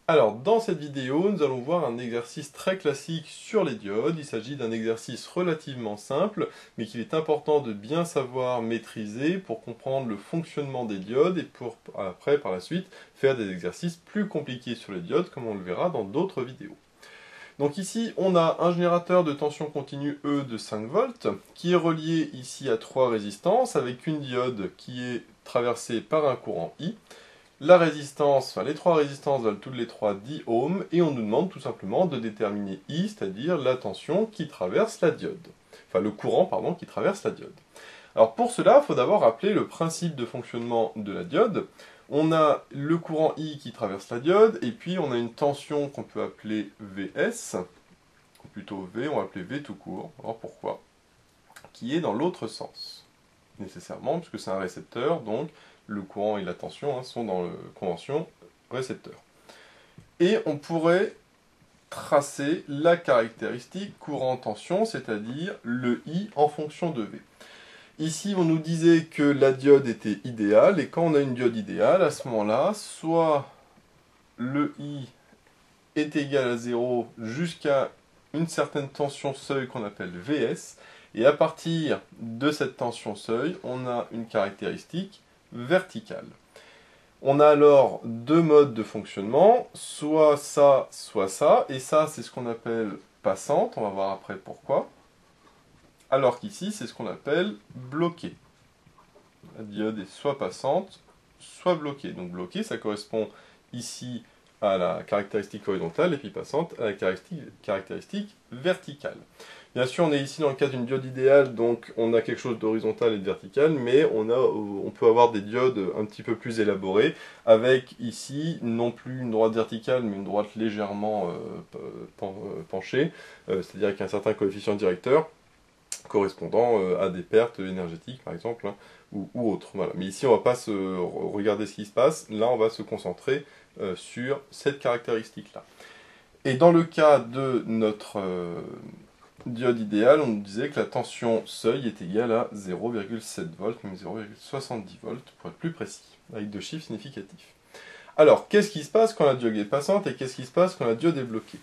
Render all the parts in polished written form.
Alors, dans cette vidéo, nous allons voir un exercice très classique sur les diodes. Il s'agit d'un exercice relativement simple, mais qu'il est important de bien savoir maîtriser pour comprendre le fonctionnement des diodes et pour après, par la suite, faire des exercices plus compliqués sur les diodes, comme on le verra dans d'autres vidéos. Donc ici, on a un générateur de tension continue E de 5 volts, qui est relié ici à 3 résistances, avec une diode qui est traversée par un courant I. La résistance, enfin les trois résistances valent toutes les trois 10 ohms, et on nous demande tout simplement de déterminer I, c'est-à-dire la tension qui traverse la diode. Enfin le courant, pardon, qui traverse la diode. Alors pour cela, il faut d'abord rappeler le principe de fonctionnement de la diode. On a le courant I qui traverse la diode, et puis on a une tension qu'on peut appeler Vs, ou plutôt V, on va appeler V tout court, alors pourquoi, qui est dans l'autre sens, nécessairement, puisque c'est un récepteur, donc le courant et la tension sont dans la convention récepteur. Et on pourrait tracer la caractéristique courant-tension, c'est-à-dire le I en fonction de V. Ici, on nous disait que la diode était idéale, et quand on a une diode idéale, à ce moment-là, soit le I est égal à 0 jusqu'à une certaine tension seuil qu'on appelle Vs, et à partir de cette tension seuil, on a une caractéristique verticale. On a alors deux modes de fonctionnement, soit ça, et ça c'est ce qu'on appelle passante, on va voir après pourquoi, alors qu'ici c'est ce qu'on appelle bloquée. La diode est soit passante, soit bloquée. Donc bloquée, ça correspond ici à la caractéristique horizontale, et puis passante à la caractéristique verticale. Bien sûr, on est ici dans le cas d'une diode idéale, donc on a quelque chose d'horizontal et de vertical, mais on peut avoir des diodes un petit peu plus élaborées, avec ici non plus une droite verticale, mais une droite légèrement penchée, c'est-à-dire avec un certain coefficient directeur, correspondant à des pertes énergétiques, par exemple, ou autres. Voilà. Mais ici, on ne va pas regarder ce qui se passe, là, on va se concentrer sur cette caractéristique-là. Et dans le cas de notre diode idéale, on nous disait que la tension seuil est égale à 0,7 volts, même 0,70 volts, pour être plus précis, avec deux chiffres significatifs. Alors, qu'est-ce qui se passe quand la diode est passante et qu'est-ce qui se passe quand la diode est bloquée?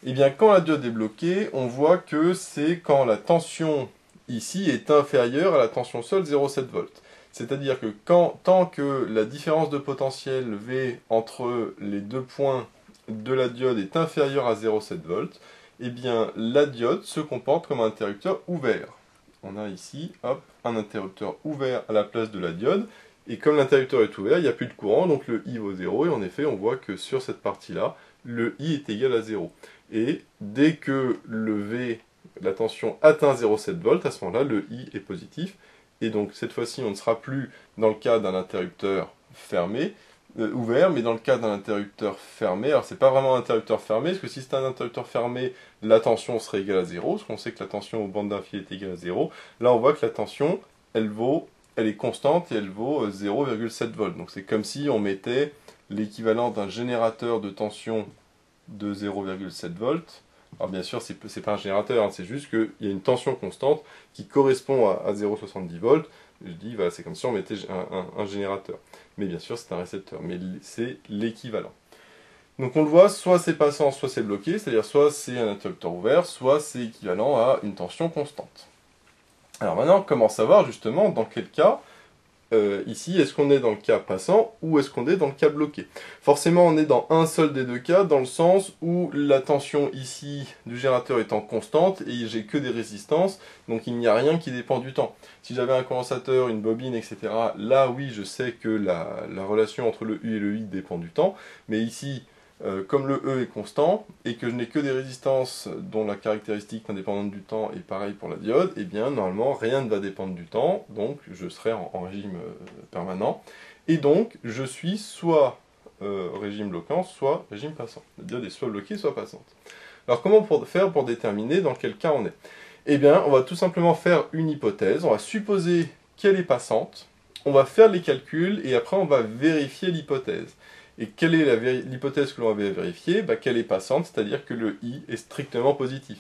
Eh bien, quand la diode est bloquée, on voit que c'est quand la tension ici est inférieure à la tension seuil 0,7 volts. C'est-à-dire que tant que la différence de potentiel V entre les deux points de la diode est inférieure à 0,7 volts, eh bien la diode se comporte comme un interrupteur ouvert. On a ici, hop, un interrupteur ouvert à la place de la diode, et comme l'interrupteur est ouvert, il n'y a plus de courant, donc le I vaut 0, et en effet, on voit que sur cette partie-là, le I est égal à 0. Et dès que le V, la tension atteint 0,7 volts, à ce moment-là, le I est positif, et donc cette fois-ci, on ne sera plus dans le cas d'un interrupteur fermé, ouvert, mais dans le cas d'un interrupteur fermé, alors c'est pas vraiment un interrupteur fermé, parce que si c'est un interrupteur fermé, la tension serait égale à 0, parce qu'on sait que la tension aux bandes d'un fil est égale à 0. Là, on voit que la tension, elle est constante et elle vaut 0,7 volts. Donc c'est comme si on mettait l'équivalent d'un générateur de tension de 0,7 volts. Alors bien sûr, c'est pas un générateur, hein, c'est juste qu'il y a une tension constante qui correspond à 0,70 volts. Je dis, voilà, c'est comme si on mettait un générateur. Mais bien sûr, c'est un récepteur, mais c'est l'équivalent. Donc on le voit, soit c'est passant, soit c'est bloqué, c'est-à-dire soit c'est un interrupteur ouvert, soit c'est équivalent à une tension constante. Alors maintenant, comment savoir justement dans quel cas, ici, est-ce qu'on est dans le cas passant ou est-ce qu'on est dans le cas bloqué? Forcément, on est dans un seul des deux cas, dans le sens où la tension ici du générateur étant constante et j'ai que des résistances, donc il n'y a rien qui dépend du temps. Si j'avais un condensateur, une bobine, etc., là oui, je sais que la relation entre le U et le I dépend du temps, mais ici, comme le E est constant, et que je n'ai que des résistances dont la caractéristique indépendante du temps est pareille pour la diode, eh bien normalement rien ne va dépendre du temps, donc je serai en régime permanent, et donc je suis soit régime bloquant, soit régime passant. La diode est soit bloquée, soit passante. Alors comment faire pour déterminer dans quel cas on est? Eh bien on va tout simplement faire une hypothèse, on va supposer qu'elle est passante, on va faire les calculs, et après on va vérifier l'hypothèse. Et quelle est l'hypothèse que l'on va vérifier? Qu'elle est passante, c'est-à-dire que le I est strictement positif.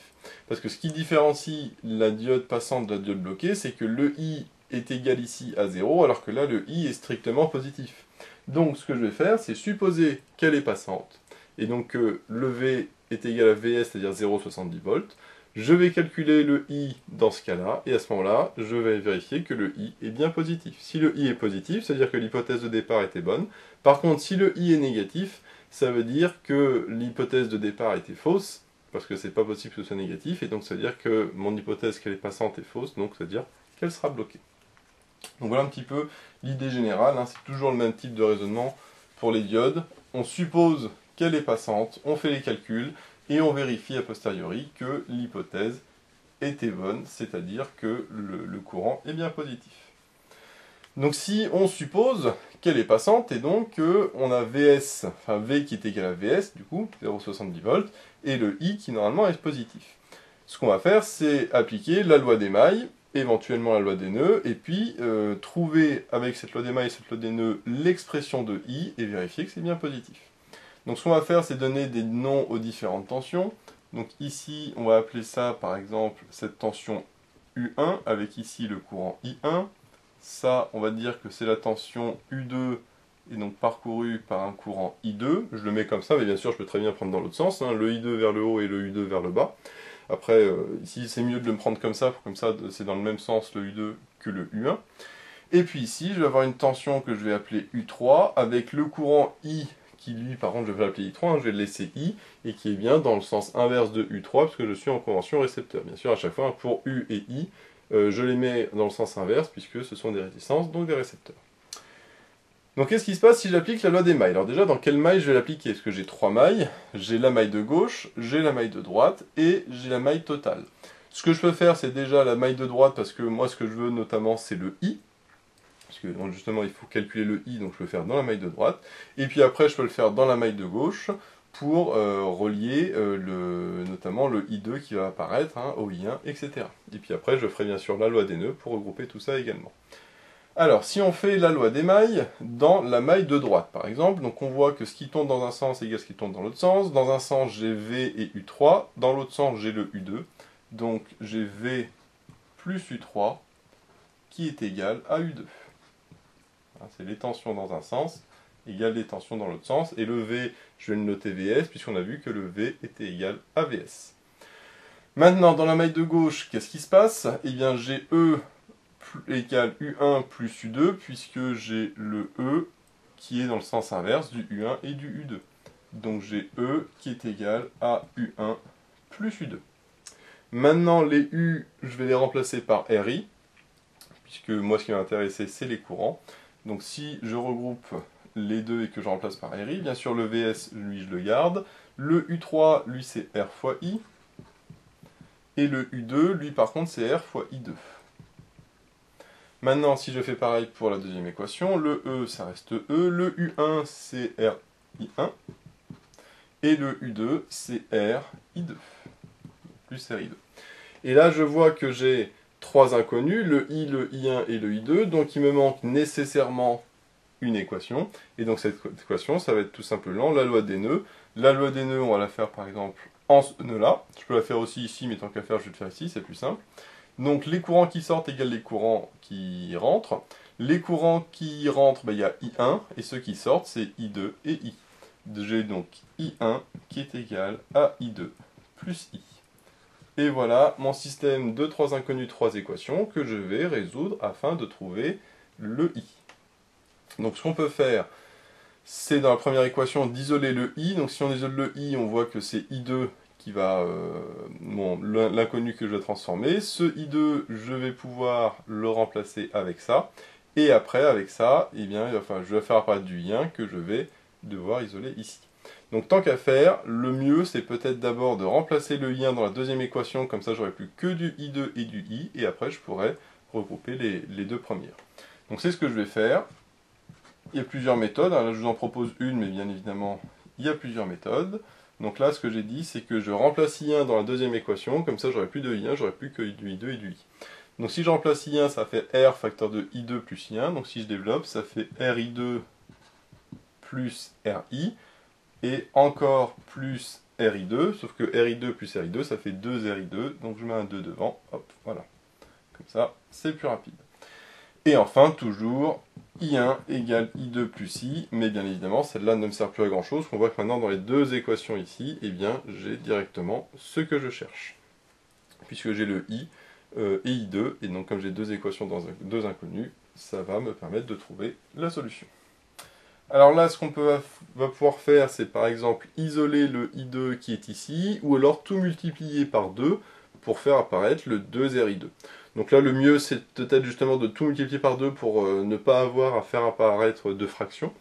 Parce que ce qui différencie la diode passante de la diode bloquée, c'est que le I est égal ici à 0, alors que là, le I est strictement positif. Donc, ce que je vais faire, c'est supposer qu'elle est passante. et donc que le V est égal à Vs, c'est-à-dire 0,70 volts. Je vais calculer le I dans ce cas-là, et à ce moment-là, je vais vérifier que le I est bien positif. Si le I est positif, ça veut dire que l'hypothèse de départ était bonne. Par contre, si le I est négatif, ça veut dire que l'hypothèse de départ était fausse, parce que c'est pas possible que ce soit négatif, et donc ça veut dire que mon hypothèse qu'elle est passante est fausse, donc ça veut dire qu'elle sera bloquée. Donc voilà un petit peu l'idée générale, hein, c'est toujours le même type de raisonnement pour les diodes. On suppose qu'elle est passante, on fait les calculs, et on vérifie a posteriori que l'hypothèse était bonne, c'est-à-dire que le courant est bien positif. Donc si on suppose qu'elle est passante, et donc on a Vs, enfin V qui est égal à Vs, du coup, 0,70 volts, et le I qui normalement est positif. Ce qu'on va faire, c'est appliquer la loi des mailles, éventuellement la loi des nœuds, et puis trouver avec cette loi des mailles et cette loi des nœuds l'expression de I, et vérifier que c'est bien positif. Donc ce qu'on va faire, c'est donner des noms aux différentes tensions. Donc ici, on va appeler ça, par exemple, cette tension U1, avec ici le courant I1. Ça, on va dire que c'est la tension U2, et donc parcourue par un courant I2. Je le mets comme ça, mais bien sûr, je peux très bien prendre dans l'autre sens, hein, le I2 vers le haut et le U2 vers le bas. Après, ici, c'est mieux de le prendre comme ça c'est dans le même sens le U2 que le U1. Et puis ici, je vais avoir une tension que je vais appeler U3, avec le courant I, qui lui, par contre, je vais l'appeler I3, hein, je vais le laisser I, et qui est bien dans le sens inverse de U3, puisque je suis en convention récepteur. Bien sûr, à chaque fois, pour U et I, je les mets dans le sens inverse, puisque ce sont des résistances, donc des récepteurs. Donc qu'est-ce qui se passe si j'applique la loi des mailles? Alors déjà, dans quelle maille je vais l'appliquer? Parce que j'ai 3 mailles, j'ai la maille de gauche, j'ai la maille de droite, et j'ai la maille totale. Ce que je peux faire, c'est déjà la maille de droite, parce que moi, ce que je veux notamment, c'est le I, parce que donc, justement il faut calculer le I, donc je peux le faire dans la maille de droite, et puis après je peux le faire dans la maille de gauche, pour relier notamment le I2 qui va apparaître, hein, au I1, etc. Et puis après je ferai bien sûr la loi des nœuds pour regrouper tout ça également. Alors si on fait la loi des mailles, dans la maille de droite par exemple, donc on voit que ce qui tourne dans un sens est égal à ce qui tourne dans l'autre sens, dans un sens j'ai V et U3, dans l'autre sens j'ai le U2, donc j'ai V plus U3 qui est égal à U2. C'est les tensions dans un sens égale les tensions dans l'autre sens. Et le V, je vais le noter Vs, puisqu'on a vu que le V était égal à Vs. Maintenant, dans la maille de gauche, qu'est-ce qui se passe? Eh bien, j'ai E égale U1 plus U2, puisque j'ai le E qui est dans le sens inverse du U1 et du U2. Donc j'ai E qui est égal à U1 plus U2. Maintenant, les U, je vais les remplacer par RI, puisque moi, ce qui m'intéresse, c'est les courants. Donc si je regroupe les deux et que je remplace par RI, bien sûr le Vs, lui, je le garde. Le U3, lui, c'est R fois I. Et le U2, lui, par contre, c'est R fois I2. Maintenant, si je fais pareil pour la deuxième équation, le E, ça reste E. Le U1, c'est RI1. Et le U2, c'est RI2. Plus RI2. Et là, je vois que j'ai 3 inconnus, le I, le I1 et le I2, donc il me manque nécessairement une équation, et donc cette équation, ça va être tout simplement la loi des nœuds. La loi des nœuds, on va la faire par exemple en ce nœud-là, je peux la faire aussi ici, mais tant qu'à faire, je vais le faire ici, c'est plus simple. Donc les courants qui sortent égale les courants qui rentrent. Les courants qui rentrent, il y a I1, et ceux qui sortent, c'est I2 et I. J'ai donc I1 qui est égal à I2 plus I. Et voilà mon système de 3 inconnus, 3 équations que je vais résoudre afin de trouver le I. Donc ce qu'on peut faire, c'est dans la première équation d'isoler le I. Donc si on isole le I, on voit que c'est I2 qui va, l'inconnu que je vais transformer. Ce I2, je vais pouvoir le remplacer avec ça. Et après, avec ça, eh bien, enfin, je vais faire apparaître du I1 que je vais devoir isoler ici. Donc tant qu'à faire, le mieux c'est peut-être d'abord de remplacer le I1 dans la deuxième équation, comme ça j'aurai plus que du I2 et du I, et après je pourrai regrouper les deux premières. Donc c'est ce que je vais faire. Il y a plusieurs méthodes, là je vous en propose une, mais bien évidemment il y a plusieurs méthodes. Donc là ce que j'ai dit c'est que je remplace I1 dans la deuxième équation, comme ça j'aurai plus de I1, j'aurai plus que du I2 et du I. Donc si je remplace I1, ça fait R facteur de I2 plus I1, donc si je développe, ça fait RI2 plus RI, et encore plus RI2, sauf que RI2 plus RI2, ça fait 2 RI2, donc je mets un 2 devant, hop, voilà. Comme ça, c'est plus rapide. Et enfin, toujours, I1 égale I2 plus I, mais bien évidemment, celle-là ne me sert plus à grand-chose. On voit que maintenant, dans les deux équations ici, eh bien, j'ai directement ce que je cherche. Puisque j'ai le I et I2, et donc comme j'ai deux équations dans deux inconnues, ça va me permettre de trouver la solution. Alors là, ce qu'on va pouvoir faire, c'est par exemple isoler le I2 qui est ici, ou alors tout multiplier par 2 pour faire apparaître le 2RI2. Donc là, le mieux, c'est peut-être justement de tout multiplier par 2 pour ne pas avoir à faire apparaître deux fractions.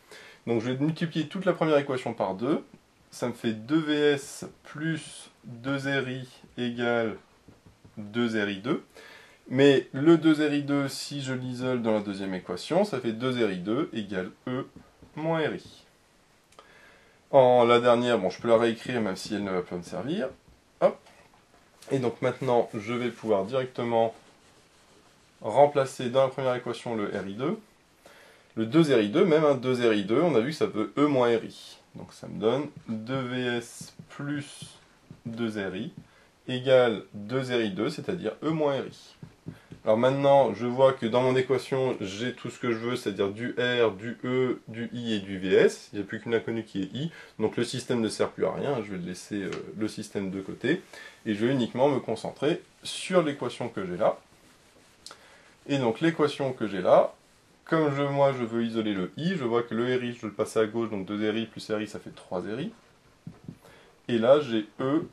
Donc je vais multiplier toute la première équation par 2. Ça me fait 2VS plus 2RI égale 2RI2. Mais le 2RI2, si je l'isole dans la deuxième équation, ça fait 2RI2 égale E moins RI. En la dernière, bon, je peux la réécrire même si elle ne va pas me servir. Hop. Et donc maintenant, je vais pouvoir directement remplacer dans la première équation le RI2. Le 2RI2, même un 2RI2, on a vu que ça peut E moins RI. Donc ça me donne 2VS plus 2RI égale 2RI2, c'est-à-dire E moins RI. Alors maintenant, je vois que dans mon équation, j'ai tout ce que je veux, c'est-à-dire du R, du E, du I et du VS. Il n'y a plus qu'une inconnue qui est I. Donc le système ne sert plus à rien, je vais laisser le système de côté. Et je vais uniquement me concentrer sur l'équation que j'ai là. Et donc l'équation que j'ai là, comme moi je veux isoler le I, je vois que le RI, je dois le passer à gauche, donc 2RI plus RI, ça fait 3RI. Et là, j'ai E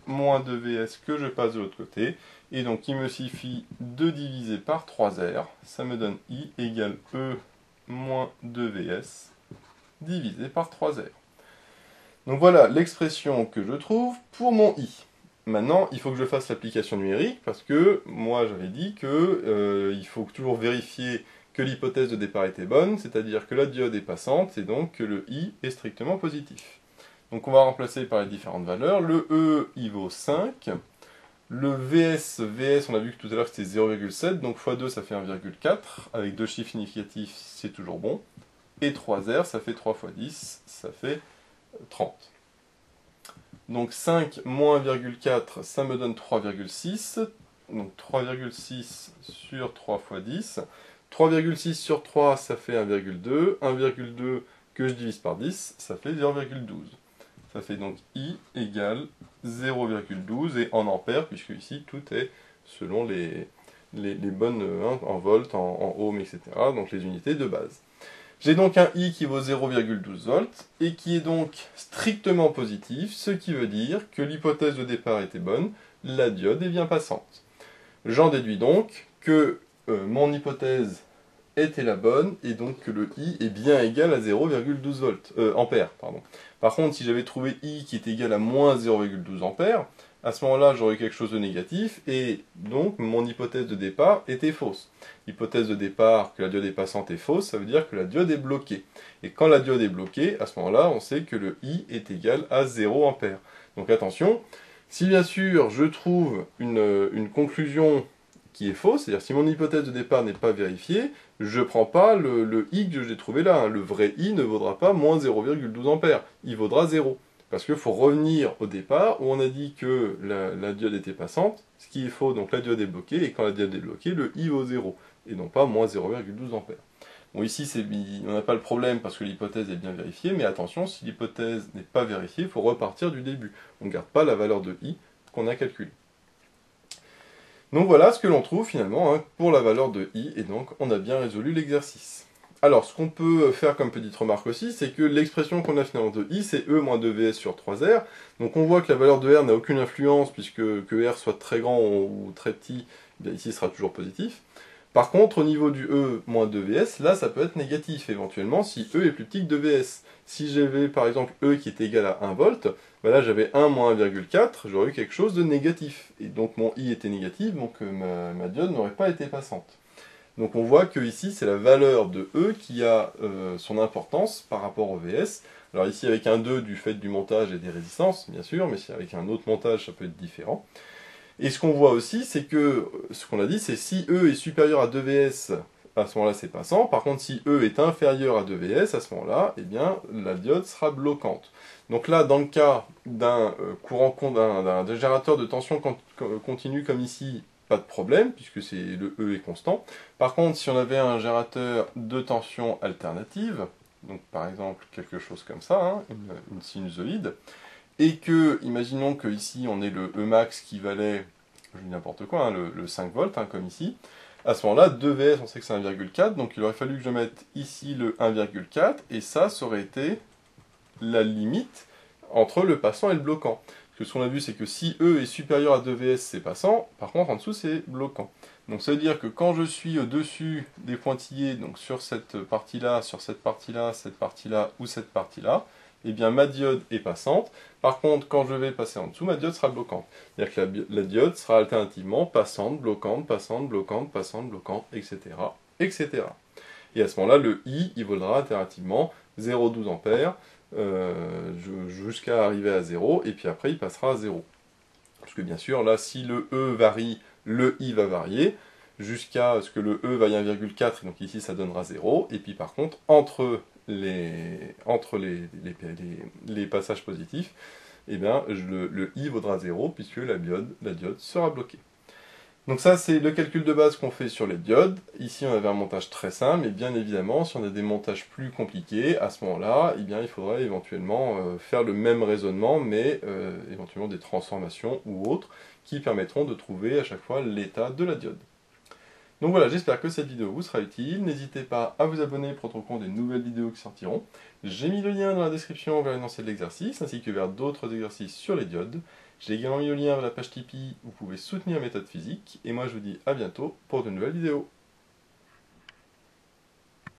moins 2VS que je passe de l'autre côté. Et donc il me suffit de diviser par 3R, ça me donne I égale E moins 2VS divisé par 3R. Donc voilà l'expression que je trouve pour mon I. Maintenant, il faut que je fasse l'application numérique, parce que moi j'avais dit que il faut toujours vérifier que l'hypothèse de départ était bonne, c'est-à-dire que la diode est passante, et donc que le I est strictement positif. Donc on va remplacer par les différentes valeurs. Le E, il vaut 5. Le VS, on a vu que tout à l'heure c'était 0,7, donc x2 ça fait 1,4. Avec deux chiffres significatifs, c'est toujours bon. Et 3R, ça fait 3 x 10, ça fait 30. Donc 5 moins 1,4, ça me donne 3,6. Donc 3,6 sur 3 x 10. 3,6 sur 3, ça fait 1,2. 1,2 que je divise par 10, ça fait 0,12. Ça fait donc I égale 0,12 et en ampères, puisque ici tout est selon les bonnes en volts, en ohms, etc. Donc les unités de base. J'ai donc un I qui vaut 0,12 volts et qui est donc strictement positif, ce qui veut dire que l'hypothèse de départ était bonne, la diode est bien passante. J'en déduis donc que mon hypothèse était la bonne, et donc que le I est bien égal à 0,12 volts, ampères. Pardon. Par contre, si j'avais trouvé I qui est égal à moins 0,12 ampères, à ce moment-là, j'aurais quelque chose de négatif, et donc mon hypothèse de départ était fausse. L'hypothèse de départ que la diode est passante est fausse, ça veut dire que la diode est bloquée. Et quand la diode est bloquée, à ce moment-là, on sait que le I est égal à 0 ampères. Donc attention, si bien sûr je trouve une conclusion qui est fausse, c'est-à-dire si mon hypothèse de départ n'est pas vérifiée, je ne prends pas le I que j'ai trouvé là. Hein. Le vrai I ne vaudra pas moins 0,12 ampères, il vaudra 0. Parce qu'il faut revenir au départ où on a dit que la diode était passante, ce qui est faux, donc la diode est bloquée, et quand la diode est bloquée, le I vaut 0, et non pas moins 0,12 ampères. Bon, ici, on n'a pas le problème parce que l'hypothèse est bien vérifiée, mais attention, si l'hypothèse n'est pas vérifiée, il faut repartir du début. On ne garde pas la valeur de I qu'on a calculée. Donc voilà ce que l'on trouve finalement pour la valeur de I, et donc on a bien résolu l'exercice. Alors ce qu'on peut faire comme petite remarque aussi, c'est que l'expression qu'on a finalement de I, c'est E moins 2VS sur 3R. Donc on voit que la valeur de R n'a aucune influence, puisque que R soit très grand ou très petit, bien ici sera toujours positif. Par contre, au niveau du E moins 2VS, là ça peut être négatif éventuellement si E est plus petit que 2VS. Si j'avais par exemple E qui est égal à 1 volt, ben là j'avais 1 moins 1,4, j'aurais eu quelque chose de négatif. Et donc mon I était négatif, donc ma diode n'aurait pas été passante. Donc on voit que ici c'est la valeur de E qui a son importance par rapport au VS. Alors ici avec un 2 du fait du montage et des résistances, bien sûr, mais si avec un autre montage ça peut être différent. Et ce qu'on voit aussi, c'est que, ce qu'on a dit, c'est si E est supérieur à 2VS, à ce moment-là c'est passant. Par contre, si E est inférieur à 2VS, à ce moment-là, eh bien, la diode sera bloquante. Donc là, dans le cas d'un générateur de tension continue comme ici, pas de problème, puisque le E est constant. Par contre, si on avait un générateur de tension alternative, donc par exemple quelque chose comme ça, hein, une sinusoïde, et que, imaginons que ici on ait le E max qui valait, je dis n'importe quoi, hein, le 5 volts, hein, comme ici, à ce moment-là, 2Vs, on sait que c'est 1,4, donc il aurait fallu que je mette ici le 1,4, et ça aurait été la limite entre le passant et le bloquant. Parce que ce qu'on a vu, c'est que si E est supérieur à 2Vs, c'est passant, par contre en dessous c'est bloquant. Donc ça veut dire que quand je suis au-dessus des pointillés, donc sur cette partie-là, sur cette partie-là ou cette partie-là, eh bien ma diode est passante. Par contre, quand je vais passer en dessous, ma diode sera bloquante. C'est-à-dire que la diode sera alternativement passante, bloquante, passante, bloquante, passante, bloquante, etc. etc. Et à ce moment-là, le I, il vaudra alternativement 0,12 ampères jusqu'à arriver à 0, et puis après il passera à 0. Parce que bien sûr, là, si le E varie, le I va varier, jusqu'à ce que le E vaille 1,4, donc ici ça donnera 0, et puis par contre, entre les passages positifs, eh bien, le I vaudra 0, puisque la diode sera bloquée. Donc ça, c'est le calcul de base qu'on fait sur les diodes. Ici, on avait un montage très simple, mais bien évidemment, si on a des montages plus compliqués, à ce moment-là, eh bien, il faudrait éventuellement faire le même raisonnement, mais éventuellement des transformations ou autres, qui permettront de trouver à chaque fois l'état de la diode. Donc voilà, j'espère que cette vidéo vous sera utile. N'hésitez pas à vous abonner pour être au courant des nouvelles vidéos qui sortiront. J'ai mis le lien dans la description vers l'énoncé de l'exercice, ainsi que vers d'autres exercices sur les diodes. J'ai également mis le lien vers la page Tipeee où vous pouvez soutenir Méthode Physique. Et moi je vous dis à bientôt pour de nouvelles vidéos.